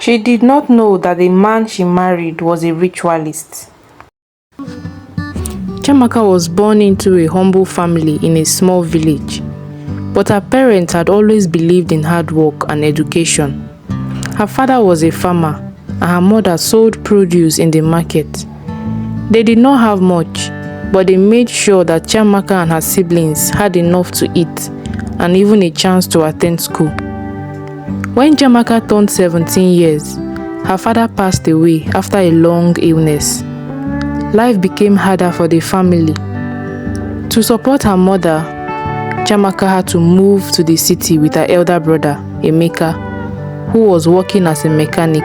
She did not know that the man she married was a ritualist. Chiamaka was born into a humble family in a small village, but her parents had always believed in hard work and education. Her father was a farmer, and her mother sold produce in the market. They did not have much, but they made sure that Chiamaka and her siblings had enough to eat and even a chance to attend school. When Chiamaka turned 17 years, her father passed away after a long illness. Life became harder for the family. To support her mother, Chiamaka had to move to the city with her elder brother, Emeka, who was working as a mechanic.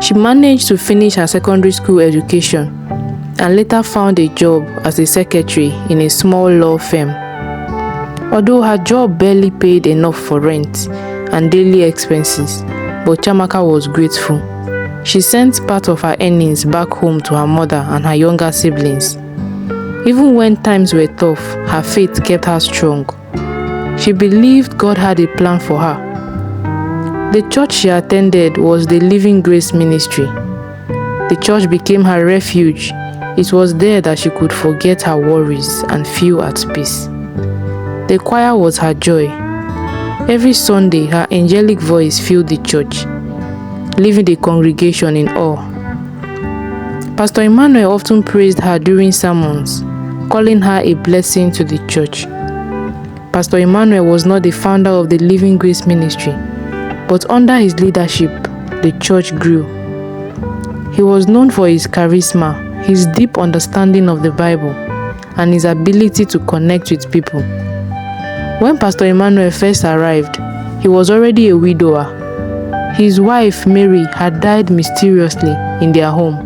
She managed to finish her secondary school education and later found a job as a secretary in a small law firm. Although her job barely paid enough for rent and daily expenses, but Chiamaka was grateful. She sent part of her earnings back home to her mother and her younger siblings. Even when times were tough, her faith kept her strong. She believed God had a plan for her. The church she attended was the Living Grace Ministry. The church became her refuge. It was there that she could forget her worries and feel at peace. The choir was her joy. Every Sunday, her angelic voice filled the church, leaving the congregation in awe. Pastor Emmanuel often praised her during sermons, calling her a blessing to the church. Pastor Emmanuel was not the founder of the Living Grace Ministry, but under his leadership, the church grew. He was known for his charisma, his deep understanding of the Bible, and his ability to connect with people. When Pastor Emmanuel first arrived, he was already a widower. His wife, Mary, had died mysteriously in their home.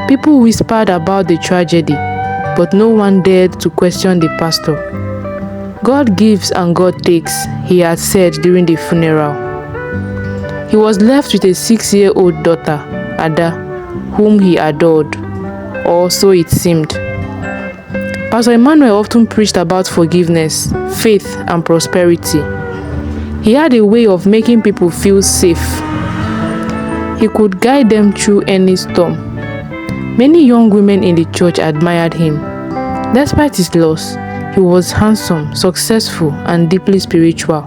People whispered about the tragedy, but no one dared to question the pastor. God gives and God takes, he had said during the funeral. He was left with a 6-year-old daughter, Ada, whom he adored, or so it seemed. Pastor Emmanuel often preached about forgiveness, faith, and prosperity. He had a way of making people feel safe. He could guide them through any storm. Many young women in the church admired him. Despite his loss, he was handsome, successful, and deeply spiritual.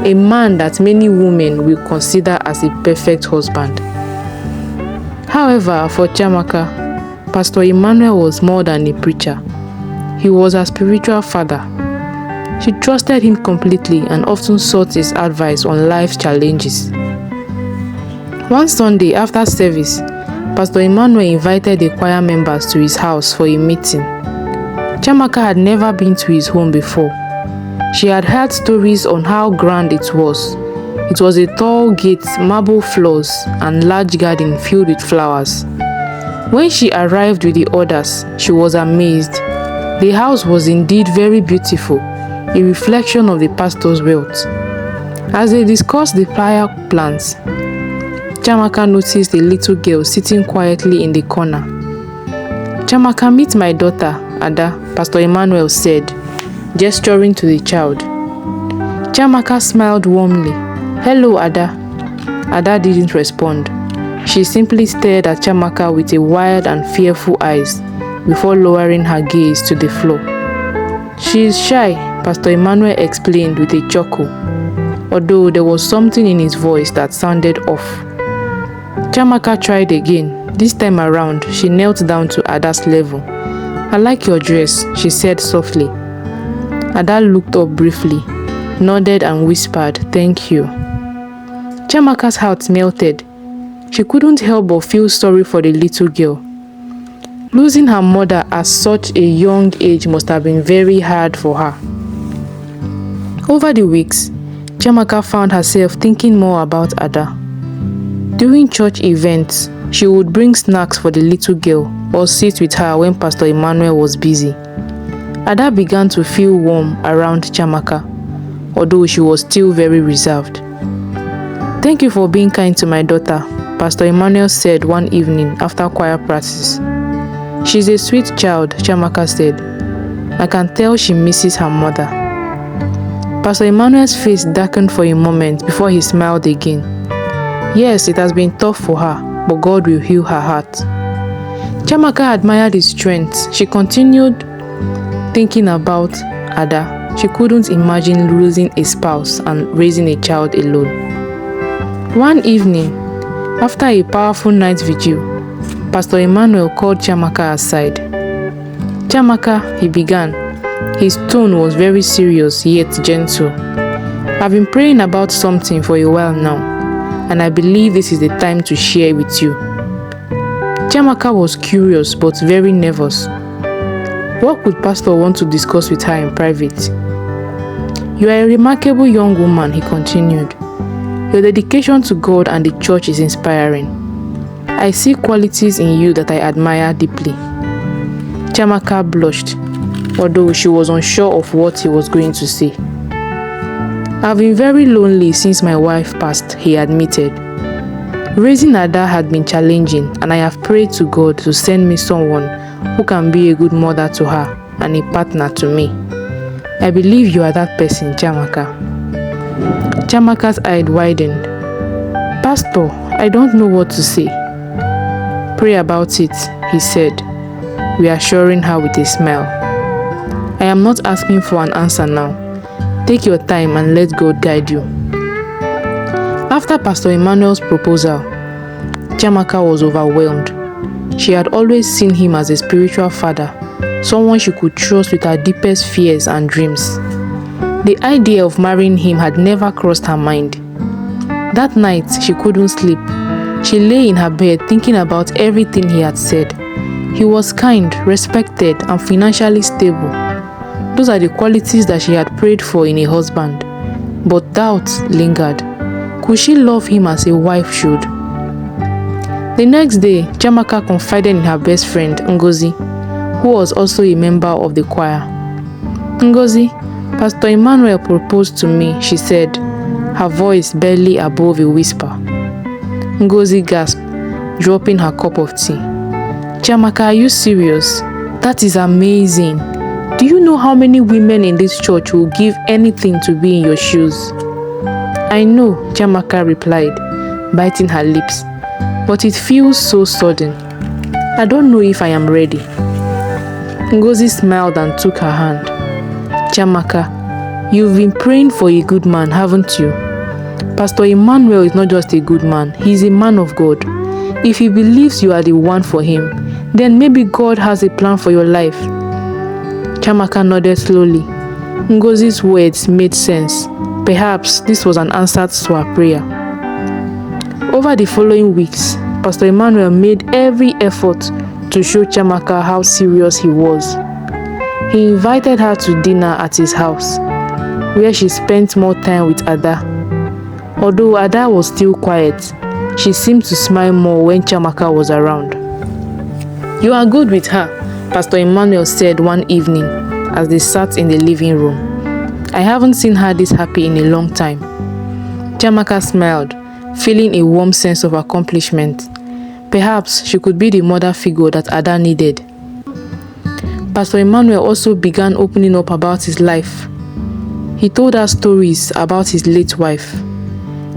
A man that many women will consider as a perfect husband. However, for Chiamaka, Pastor Emmanuel was more than a preacher. He was a spiritual father. She trusted him completely and often sought his advice on life's challenges. One Sunday after service, Pastor Emmanuel invited the choir members to his house for a meeting. Chiamaka had never been to his home before. She had heard stories on how grand it was. It was a tall gate, marble floors, and large garden filled with flowers. When she arrived with the others, she was amazed. The house was indeed very beautiful, a reflection of the pastor's wealth. As they discussed the prayer plans, Chiamaka noticed a little girl sitting quietly in the corner. "Chiamaka, meet my daughter, Ada," Pastor Emmanuel said, gesturing to the child. Chiamaka smiled warmly. "Hello, Ada." Ada didn't respond. She simply stared at Chiamaka with a wild and fearful eyes before lowering her gaze to the floor. "She is shy," Pastor Emmanuel explained with a chuckle, although there was something in his voice that sounded off. Chiamaka tried again. This time around, she knelt down to Ada's level. "I like your dress," she said softly. Ada looked up briefly, nodded and whispered, "Thank you." Chiamaka's heart melted. She couldn't help but feel sorry for the little girl. Losing her mother at such a young age must have been very hard for her. Over the weeks, Chiamaka found herself thinking more about Ada. During church events, she would bring snacks for the little girl or sit with her when Pastor Emmanuel was busy. Ada began to feel warm around Chiamaka, although she was still very reserved. "Thank you for being kind to my daughter," Pastor Emmanuel said one evening after choir practice. "She's a sweet child," Chiamaka said. "I can tell she misses her mother." Pastor Emmanuel's face darkened for a moment before he smiled again. Yes, it has been tough for her, but God will heal her heart. Chiamaka admired his strength. She continued thinking about Ada. She couldn't imagine losing a spouse and raising a child alone. One evening, after a powerful night vigil, Pastor Emmanuel called Chiamaka aside. Chiamaka, he began. His tone was very serious yet gentle. I've been praying about something for a while now, and I believe this is the time to share with you. Chiamaka was curious but very nervous. What could Pastor want to discuss with her in private? You are a remarkable young woman, he continued. Your dedication to God and the church is inspiring. I see qualities in you that I admire deeply. Chiamaka blushed, although she was unsure of what he was going to say. I've been very lonely since my wife passed, he admitted. Raising Ada had been challenging, and I have prayed to God to send me someone who can be a good mother to her and a partner to me. I believe you are that person, Chiamaka. Chiamaka's eyes widened. Pastor, I don't know what to say. Pray about it, he said, reassuring her with a smile. I am not asking for an answer now. Take your time and let God guide you. After Pastor Emmanuel's proposal, Chiamaka was overwhelmed. She had always seen him as a spiritual father, someone she could trust with her deepest fears and dreams. The idea of marrying him had never crossed her mind. That night, she couldn't sleep. She lay in her bed thinking about everything he had said. He was kind, respected, and financially stable. Those are the qualities that she had prayed for in a husband. But doubt lingered. Could she love him as a wife should? The next day, Chiamaka confided in her best friend, Ngozi, who was also a member of the choir. Ngozi, Pastor Emmanuel proposed to me, she said, her voice barely above a whisper. Ngozi gasped, dropping her cup of tea. Chiamaka, are you serious? That is amazing. Do you know how many women in this church will give anything to be in your shoes? I know, Chiamaka replied, biting her lips, but it feels so sudden. I don't know if I am ready. Ngozi smiled and took her hand. Chiamaka, you've been praying for a good man, haven't you? Pastor Emmanuel is not just a good man, he is a man of God. If he believes you are the one for him, then maybe God has a plan for your life. Chiamaka nodded slowly. Ngozi's words made sense. Perhaps this was an answer to her prayer. Over the following weeks, Pastor Emmanuel made every effort to show Chiamaka how serious he was. He invited her to dinner at his house, where she spent more time with Ada. Although Ada was still quiet, she seemed to smile more when Chiamaka was around. You are good with her, Pastor Emmanuel said one evening as they sat in the living room. I haven't seen her this happy in a long time. Chiamaka smiled, feeling a warm sense of accomplishment. Perhaps she could be the mother figure that Ada needed. Pastor Emmanuel also began opening up about his life. He told her stories about his late wife,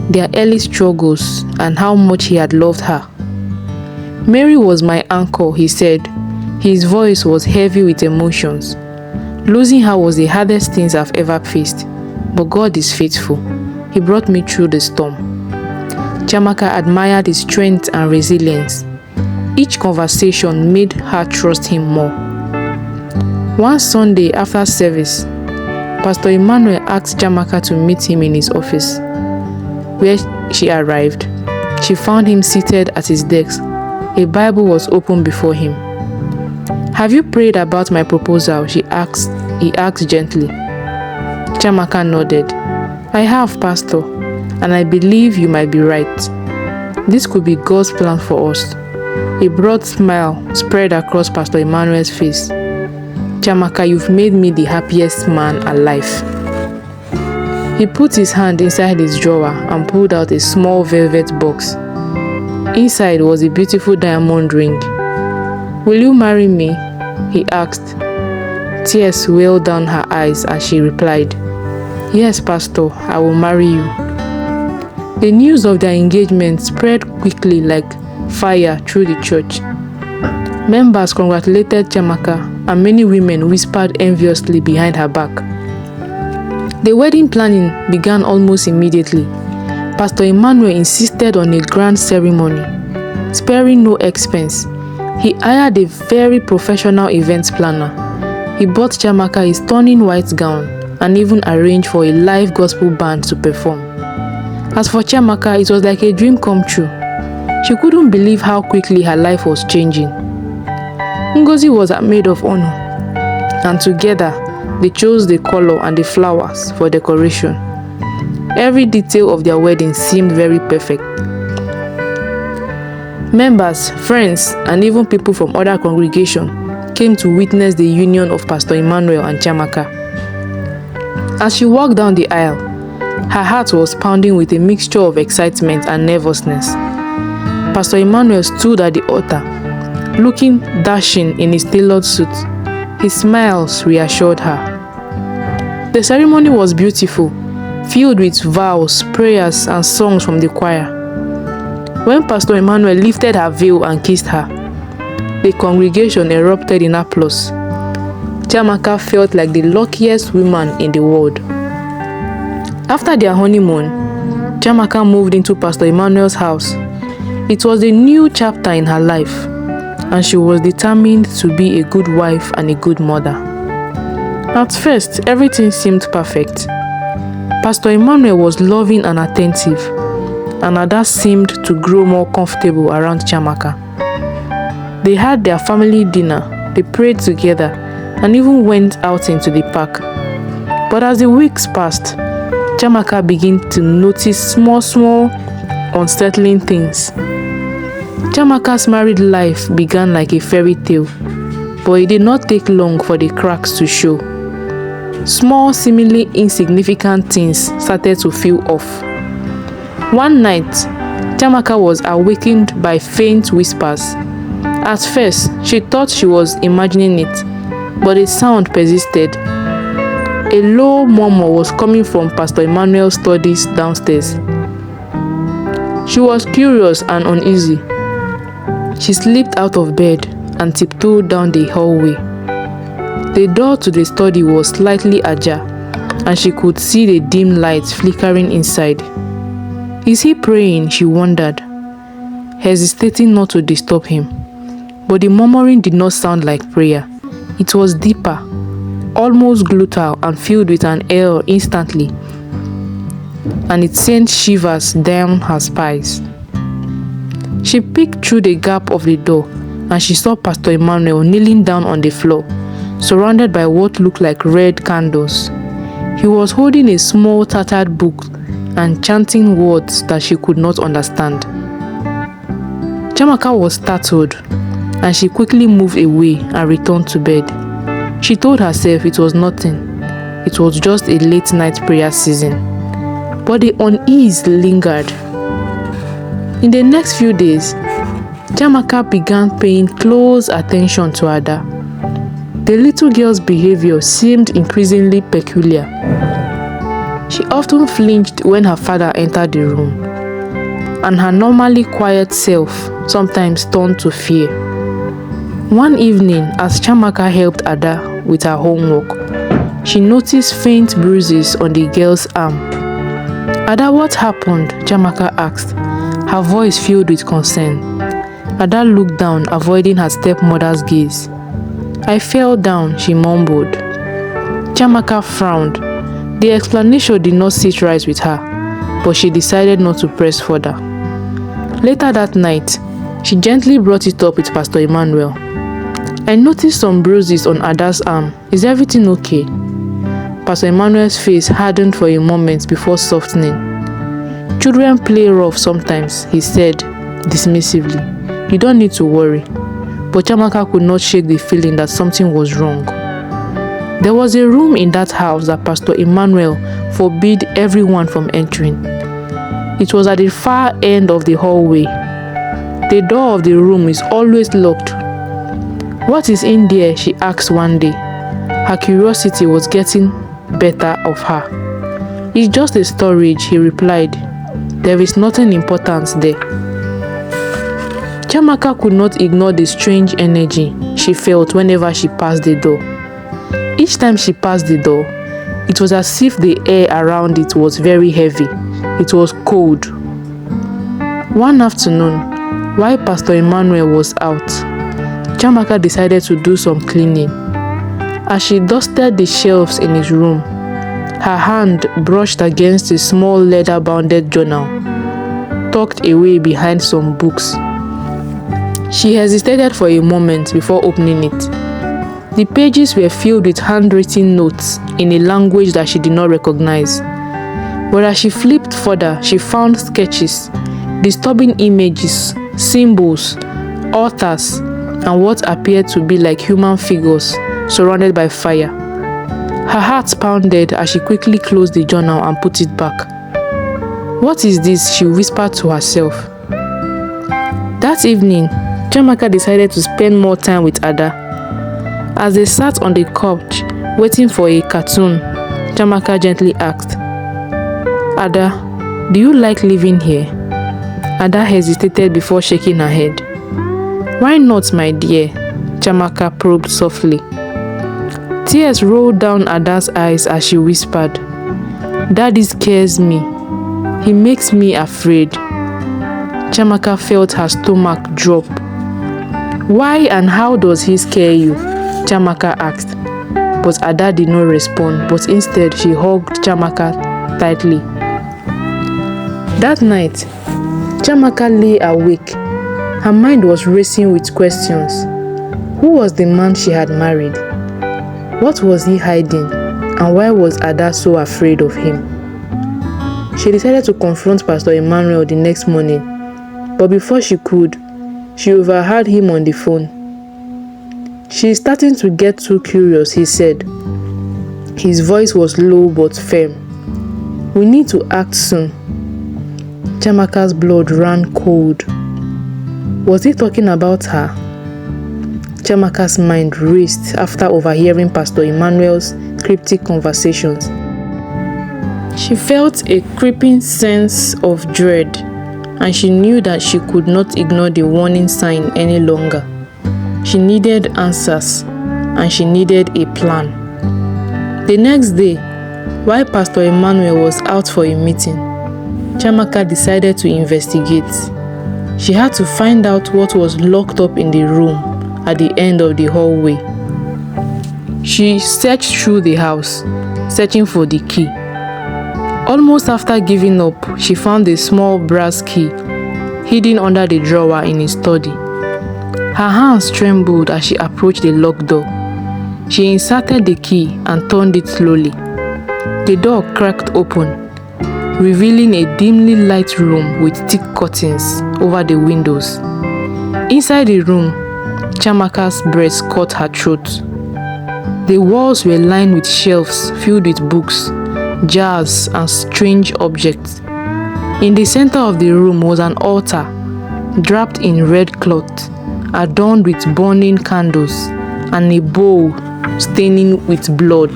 their early struggles, and how much he had loved her. Mary was my anchor, he said. His voice was heavy with emotions. Losing her was the hardest thing I've ever faced, but God is faithful. He brought me through the storm. Chiamaka admired his strength and resilience. Each conversation made her trust him more. One Sunday after service, Pastor Emmanuel asked Chiamaka to meet him in his office. Where she arrived, she found him seated at his desk. A Bible was open before him. Have you prayed about my proposal? He asked gently. Chiamaka nodded. I have, Pastor, and I believe you might be right. This could be God's plan for us. A broad smile spread across Pastor Emmanuel's face. Chiamaka, you've made me the happiest man alive. He put his hand inside his drawer and pulled out a small velvet box. Inside was a beautiful diamond ring. Will you marry me? He asked. Tears welled down her eyes as she replied, Yes, Pastor, I will marry you. The news of their engagement spread quickly like fire through the church. Members congratulated Chiamaka, and many women whispered enviously behind her back. The wedding planning began almost immediately. Pastor Emmanuel insisted on a grand ceremony, sparing no expense. He hired a very professional event planner. He bought Chiamaka a stunning white gown and even arranged for a live gospel band to perform. As for Chiamaka, it was like a dream come true. She couldn't believe how quickly her life was changing. Ngozi was a maid of honor, and together they chose the color and the flowers for decoration. Every detail of their wedding seemed very perfect. Members, friends, and even people from other congregations came to witness the union of Pastor Emmanuel and Chiamaka. As she walked down the aisle, her heart was pounding with a mixture of excitement and nervousness. Pastor Emmanuel stood at the altar, looking dashing in his tailored suit. His smiles reassured her. The ceremony was beautiful, filled with vows, prayers, and songs from the choir. When Pastor Emmanuel lifted her veil and kissed her, the congregation erupted in applause. Chiamaka felt like the luckiest woman in the world. After their honeymoon, Chiamaka moved into Pastor Emmanuel's house. It was a new chapter in her life, and she was determined to be a good wife and a good mother. At first, everything seemed perfect. Pastor Emmanuel was loving and attentive, and Ada seemed to grow more comfortable around Chiamaka. They had their family dinner, they prayed together, and even went out into the park. But as the weeks passed, Chiamaka began to notice small, unsettling things. Chiamaka's married life began like a fairy tale, but it did not take long for the cracks to show. Small, seemingly insignificant things started to feel off. One night, Chiamaka was awakened by faint whispers. At first, she thought she was imagining it, but the sound persisted. A low murmur was coming from Pastor Emmanuel's studies downstairs. She was curious and uneasy. She slipped out of bed and tiptoed down the hallway. The door to the study was slightly ajar, and she could see the dim lights flickering inside. Is he praying? She wondered, hesitating not to disturb him. But the murmuring did not sound like prayer. It was deeper, almost guttural, and filled with an air instantly, and it sent shivers down her spines. She peeked through the gap of the door, and she saw Pastor Emmanuel kneeling down on the floor, surrounded by what looked like red candles. He was holding a small tattered book and chanting words that she could not understand. Chiamaka was startled, and she quickly moved away and returned to bed. She told herself it was nothing. It was just a late night prayer season. But the unease lingered. In the next few days, Chiamaka began paying close attention to Ada. The little girl's behavior seemed increasingly peculiar. She often flinched when her father entered the room, and her normally quiet self sometimes turned to fear. One evening, as Chiamaka helped Ada with her homework, she noticed faint bruises on the girl's arm. Ada, what happened? Chiamaka asked, her voice filled with concern. Ada looked down, avoiding her stepmother's gaze. I fell down, she mumbled. Chiamaka frowned. The explanation did not sit right with her, but she decided not to press further. Later that night, she gently brought it up with Pastor Emmanuel. I noticed some bruises on Ada's arm. Is everything okay? Pastor Emmanuel's face hardened for a moment before softening. Children play rough sometimes, he said dismissively. You don't need to worry. But Chiamaka could not shake the feeling that something was wrong. There was a room in that house that Pastor Emmanuel forbade everyone from entering. It was at the far end of the hallway. The door of the room is always locked. What is in there? She asked one day. Her curiosity was getting better of her. It's just a storage, he replied. There is nothing important there. Chiamaka could not ignore the strange energy she felt whenever she passed the door. Each time she passed the door, it was as if the air around it was very heavy. It was cold. One afternoon, while Pastor Emmanuel was out, Chiamaka decided to do some cleaning. As she dusted the shelves in his room, her hand brushed against a small leather-bounded journal, tucked away behind some books. She hesitated for a moment before opening it. The pages were filled with handwritten notes in a language that she did not recognize. But as she flipped further, she found sketches, disturbing images, symbols, authors, and what appeared to be like human figures surrounded by fire. Her heart pounded as she quickly closed the journal and put it back. "What is this?" she whispered to herself. That evening, Chiamaka decided to spend more time with Ada. As they sat on the couch waiting for a cartoon, Chiamaka gently asked, "Ada, do you like living here?" Ada hesitated before shaking her head. "Why not, my dear?" Chiamaka probed softly. Tears rolled down Ada's eyes as she whispered, "Daddy scares me. He makes me afraid." Chiamaka felt her stomach drop. "Why and how does he scare you?" Chiamaka asked. But Ada did not respond, but instead she hugged Chiamaka tightly. That night, Chiamaka lay awake. Her mind was racing with questions. Who was the man she had married? What was he hiding? And why was Ada so afraid of him? She decided to confront Pastor Emmanuel the next morning, but before she could, she overheard him on the phone. "She is starting to get too curious," he said. His voice was low but firm. "We need to act soon." Chiamaka's blood ran cold. Was he talking about her? Chiamaka's mind raced after overhearing Pastor Emmanuel's cryptic conversations. She felt a creeping sense of dread, and she knew that she could not ignore the warning sign any longer. She needed answers, and she needed a plan. The next day, while Pastor Emmanuel was out for a meeting, Chiamaka decided to investigate. She had to find out what was locked up in the room at the end of the hallway. She searched through the house, searching for the key. Almost after giving up, she found a small brass key hidden under the drawer in his study. Her hands trembled as she approached the locked door. She inserted the key and turned it slowly. The door cracked open, revealing a dimly lit room with thick curtains over the windows. Inside the room, Chiamaka's breath caught her throat. The walls were lined with shelves filled with books, jars, and strange objects. In the center of the room was an altar, draped in red cloth, adorned with burning candles, and a bowl staining with blood.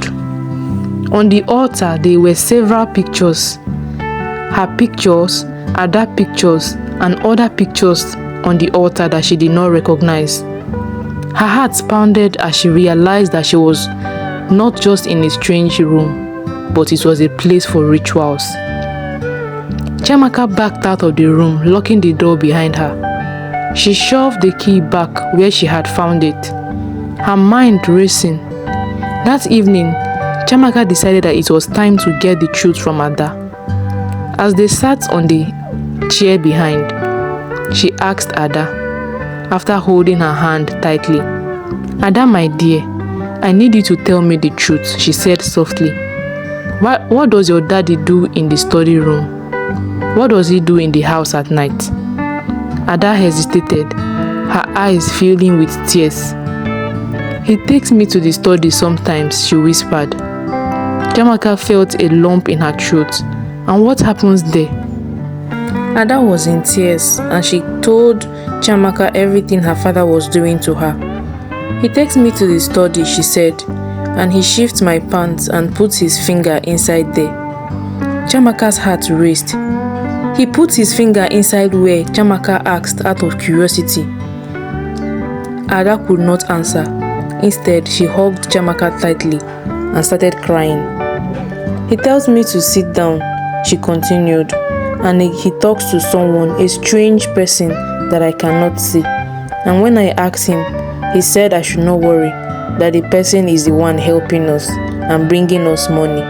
On the altar, there were several pictures. Her pictures, Ada pictures, and other pictures on the altar that she did not recognize. Her heart pounded as she realized that she was not just in a strange room, but it was a place for rituals. Chiamaka backed out of the room, locking the door behind her. She shoved the key back where she had found it, her mind racing. That evening, Chiamaka decided that it was time to get the truth from Ada. As they sat on the chair behind, she asked Ada, after holding her hand tightly, "Ada, my dear, I need you to tell me the truth," she said softly. What does your daddy do in the study room? What does he do in the house at night?" Ada hesitated, her eyes filling with tears. "He takes me to the study sometimes," she whispered. Chiamaka felt a lump in her throat. "And what happens there?" Ada was in tears, and she told Chiamaka everything her father was doing to her. "He takes me to the study," she said, "and he shifts my pants and puts his finger inside there." Chiamaka's heart raced. He put his finger inside where Chiamaka asked out of curiosity. Ada could not answer. Instead, she hugged Chiamaka tightly and started crying. He tells me to sit down, she continued, and he talks to someone, a strange person that I cannot see. And when I asked him, he said I should not worry, that the person is the one helping us and bringing us money.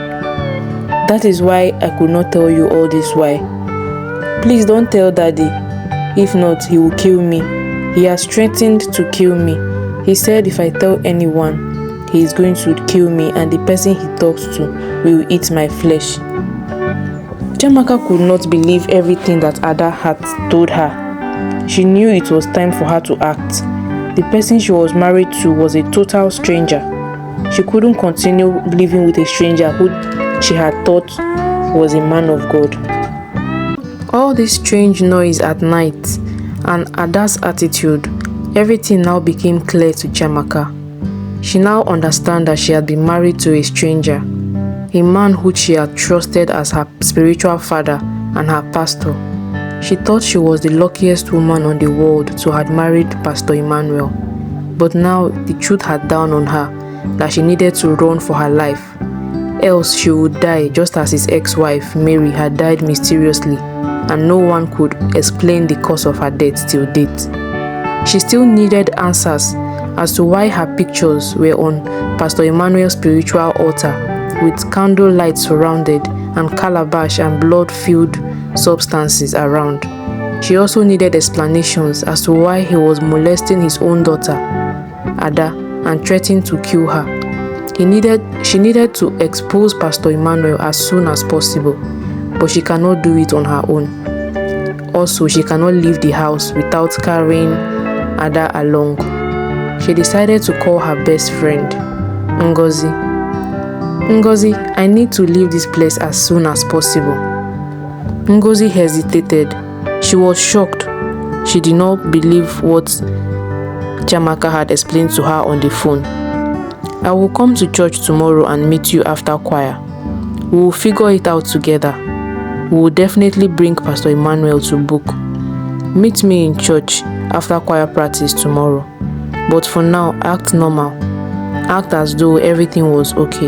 That is why I could not tell you all this why. Please don't tell Daddy. If not, he will kill me. He has threatened to kill me. He said if I tell anyone, he is going to kill me and the person he talks to will eat my flesh. Chiamaka could not believe everything that Ada had told her. She knew it was time for her to act. The person she was married to was a total stranger. She couldn't continue living with a stranger who she had thought was a man of God. All this strange noise at night and Ada's attitude, everything now became clear to Chiamaka. She now understood that she had been married to a stranger, a man who she had trusted as her spiritual father and her pastor. She thought she was the luckiest woman on the world to have married Pastor Emmanuel. But now the truth had dawned on her that she needed to run for her life, else she would die just as his ex-wife Mary had died mysteriously, and no one could explain the cause of her death till date. She still needed answers as to why her pictures were on Pastor Emmanuel's spiritual altar with candlelight surrounded and calabash and blood-filled substances around. She also needed explanations as to why he was molesting his own daughter, Ada, and threatening to kill her. She needed to expose Pastor Emmanuel as soon as possible, but she cannot do it on her own. Also, she cannot leave the house without carrying Ada along. She decided to call her best friend, Ngozi. Ngozi, I need to leave this place as soon as possible. Ngozi hesitated. She was shocked. She did not believe what Chiamaka had explained to her on the phone. I will come to church tomorrow and meet you after choir. We will figure it out together. We will definitely bring Pastor Emmanuel to book. Meet me in church after choir practice tomorrow. But for now, act normal. Act as though everything was okay.